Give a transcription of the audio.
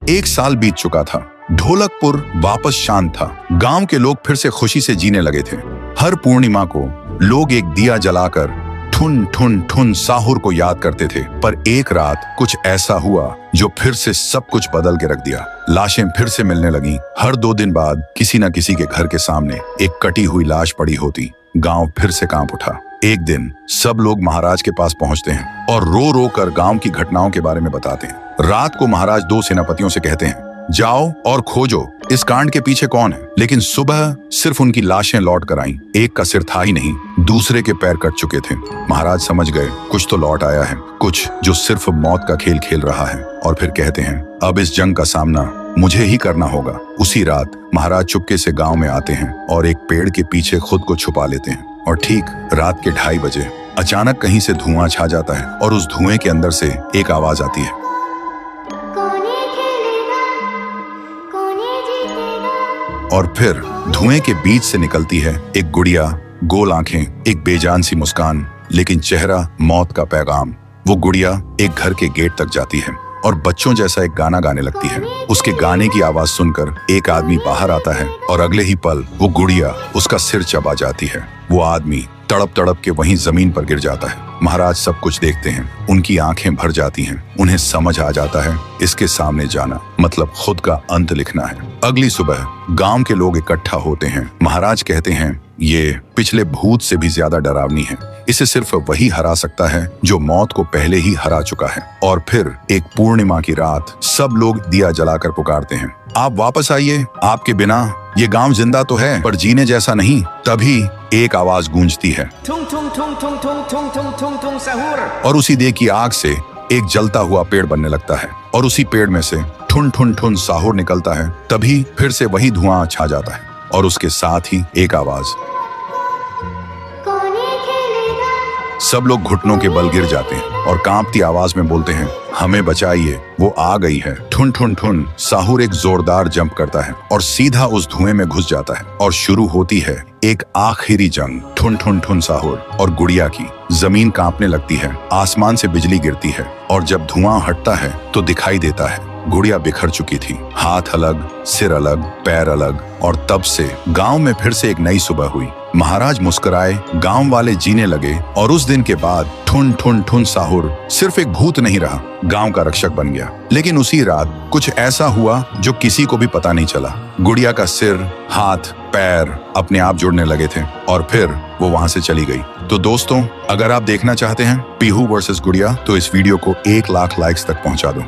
1 साल बीत चुका था। ढोलकपुर वापस शांत था। गांव के लोग फिर से खुशी से जीने लगे थे। हर पूर्णिमा को लोग एक दिया जलाकर ठुन ठुन ठुन साहुर को याद करते थे। पर एक रात कुछ ऐसा हुआ जो फिर से सब कुछ बदल के रख दिया। लाशें फिर से मिलने लगी। हर 2 दिन बाद किसी न किसी के घर के सामने एक कटी हुई लाश पड़ी होती। गांव फिर से कांप उठा। एक दिन सब लोग महाराज के पास पहुंचते हैं और रो रो कर गांव की घटनाओं के बारे में बताते हैं। रात को महाराज 2 सेनापतियों से कहते हैं, जाओ और खोजो इस कांड के पीछे कौन है। लेकिन सुबह सिर्फ उनकी लाशें लौट कर आईं। एक का सिर था ही नहीं, दूसरे के पैर कट चुके थे। महाराज समझ गए कुछ तो लौट आया है, कुछ जो सिर्फ मौत का खेल खेल रहा है। और फिर कहते हैं, अब इस जंग का सामना मुझे ही करना होगा। उसी रात महाराज चुपके से गांव में आते हैं और एक पेड़ के पीछे खुद को छुपा लेते हैं। और ठीक रात के 2:30 बजे अचानक कहीं से धुआं छा जाता है और उस धुएं के अंदर से एक आवाज आती है, और फिर धुएं के बीच से निकलती है एक गुड़िया, गोल आंखें, एक बेजान सी मुस्कान, लेकिन चेहरा मौत का पैगाम। वो गुड़िया एक घर के गेट तक जाती है और बच्चों जैसा एक गाना गाने लगती है। उसके गाने की आवाज सुनकर एक आदमी बाहर आता है और अगले ही पल वो गुड़िया उसका सिर चबा जाती है। वो आदमी तड़प तड़प के वहीं जमीन पर गिर जाता है। महाराज सब कुछ देखते हैं। उनकी आंखें भर जाती हैं। उन्हें समझ आ जाता है इसके सामने जाना मतलब खुद का अंत लिखना है। अगली सुबह गांव के लोग इकट्ठा होते हैं। महाराज कहते हैं, ये पिछले भूत से भी ज्यादा डरावनी है। इसे सिर्फ वही हरा सकता है जो मौत को पहले ही हरा चुका है। और फिर एक पूर्णिमा की रात सब लोग दिया जलाकर पुकारते हैं, आप वापस आइए, आपके बिना ये गांव जिंदा तो है पर जीने जैसा नहीं। तभी एक आवाज गूंजती है, ठुंग ठुंग ठुंग ठुंग ठुंग ठुंग ठुंग ठुंग ठुंग साहुर। और उसी देह की आग से एक जलता हुआ पेड़ बनने लगता है और उसी पेड़ में से ठुन ठुन ठुन साहुर निकलता है। तभी फिर से वही धुआं छा जाता है और उसके साथ ही एक आवाज। सब लोग घुटनों के बल गिर जाते हैं और कांपती आवाज में बोलते हैं, हमें बचाइए, वो आ गई है। ठुन ठुन ठुन साहुर एक जोरदार जंप करता है और सीधा उस धुएं में घुस जाता है और शुरू होती है एक आखिरी जंग ठुन ठुन ठुन साहुर और गुड़िया की। जमीन कांपने लगती है, आसमान से बिजली गिरती है और जब धुआं हटता है तो दिखाई देता है गुड़िया बिखर चुकी थी। हाथ अलग, सिर अलग, पैर अलग। और तब से गांव में फिर से एक नई सुबह हुई। महाराज मुस्कुराए, गांव वाले जीने लगे और उस दिन के बाद ठुन ठुन ठुन साहुर सिर्फ एक भूत नहीं रहा, गांव का रक्षक बन गया। लेकिन उसी रात कुछ ऐसा हुआ जो किसी को भी पता नहीं चला। गुड़िया का सिर, हाथ, पैर अपने आप जुड़ने लगे थे और फिर वो वहां से चली गई। तो दोस्तों, अगर आप देखना चाहते हैं पीहू वर्सेस गुड़िया तो इस वीडियो को 1 लाख लाइक्स तक पहुंचा दो।